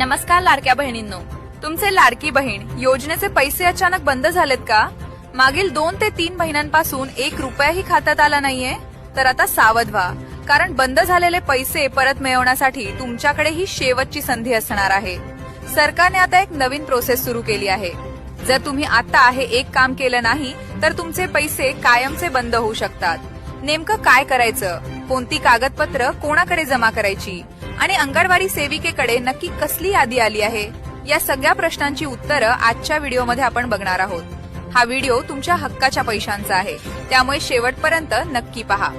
नमस्कार लाडक्या बहिणींनो, तुमचे लाडकी बहीण योजनेचे पैसे अचानक बंद झालेत का? मागील 2 ते 3 महिन्यांपासून 1 रुपयाही खात्यात आला नाहीये? तर आता सावध व्हा, कारण बंद झालेले पैसे परत मिळवण्यासाठी तुमच्याकडे ही शेवटची संधी असणार आहे. सरकारने आता एक नवीन प्रोसेस सुरू केली आहे. जर तुम्ही आता हे एक काम केलं नाही तर तुमचे पैसे कायमचे बंद होऊ शकतात. नेमकं काय करायचं, कोणती कागदपत्र कोणाकडे जमा करायची आणि अंगणवाडी सेविकेकडे नक्की कसली यादी आली आहे, या सगळ्या प्रश्नांची उत्तरं आजच्या व्हिडिओमध्ये आपण बघणार आहोत. हा व्हिडिओ तुमच्या हक्काच्या पैशांचा आहे, त्यामुळे शेवटपर्यंत नक्की पहा.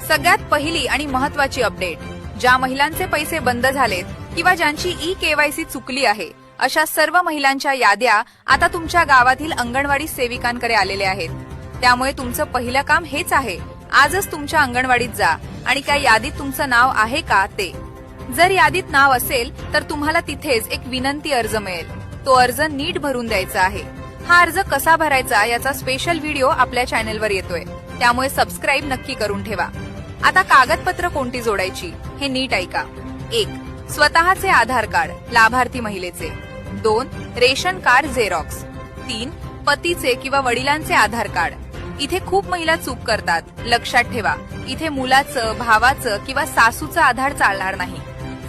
सगळ्यात पहिली आणि महत्वाची अपडेट, ज्या महिलांचे पैसे बंद झालेत किंवा ज्यांची ई-केवायसी चुकली आहे, अशा सर्व महिलांच्या याद्या आता तुमच्या गावातील अंगणवाडी सेविकांकडे आलेल्या आहेत. त्यामुळे तुमचं पहिलं काम हेच आहे, आजच तुमच्या अंगणवाडीत जा आणि त्या यादीत तुमचं नाव आहे का ते. जर यादीत नाव असेल तर तुम्हाला तिथेच एक विनंती अर्ज मिळेल. तो अर्ज नीट भरून द्यायचा आहे. हा अर्ज कसा भरायचा याचा स्पेशल व्हिडिओ आपल्या चॅनेलवर येतोय, त्यामुळे सबस्क्राईब नक्की करून ठेवा. आता कागदपत्र कोणती जोडायची हे नीट ऐका. 1. स्वतःचे आधार कार्ड लाभार्थी महिलेचे. 2. Ration card Xerox. 3. पतीचे किंवा वडिलांचे आधार कार्ड. इथे खूप महिला चूक करतात, लक्षात ठेवा. इथे मुलाचं, भावाचं किंवा सासूचं आधार चालणार नाही.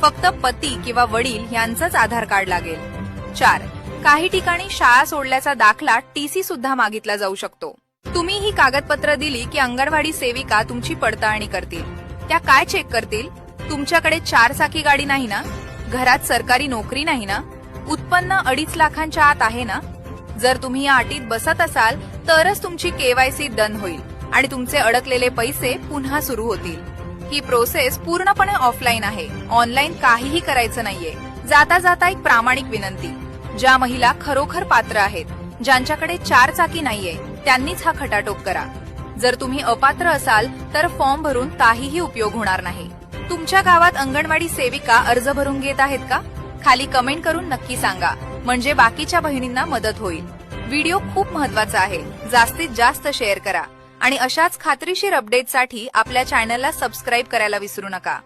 फक्त पती किंवा वडील यांचंच आधार कार्ड लागेल. 4. काही ठिकाणी शाळा सोडल्याचा दाखला टीसी सुद्धा मागितला जाऊ शकतो. तुम्ही ही कागदपत्र दिली की अंगणवाडी सेविका तुमची पडताळणी करतील. त्या काय चेक करतील? तुमच्याकडे 4 चाकी गाडी नाही ना? घरात सरकारी नोकरी नाही ना? उत्पन्न 2.5 लाखांच्या आत आहे ना? जर तुम्ही या अटीत बसत असाल तरच तुमची केवायसी डन होईल आणि तुमचे अडकलेले पैसे पुन्हा सुरू होतील. ही प्रोसेस पूर्णपणे ऑफलाईन आहे, ऑनलाईन काहीही करायचं नाहीये. जाता जाता एक प्रामाणिक विनंती, ज्या महिला खरोखर पात्र आहेत, ज्यांच्याकडे 4 चाकी नाहीये, त्यांनीच हा खटाटोप करा. जर तुम्ही अपात्र असाल तर फॉर्म भरून काहीही उपयोग होणार नाही. तुमच्या गावात अंगणवाडी सेविका अर्ज भरून घेत आहेत का? खाली कमेंट करून नक्की सांगा, म्हणजे बाकीच्या बहिणींना मदत होईल. व्हिडिओ खूप महत्वाचा आहे, जास्तीत जास्त शेअर करा आणि अशाच खात्रीशीर अपडेटसाठी आपल्या चॅनलला सबस्क्राईब करायला विसरू नका.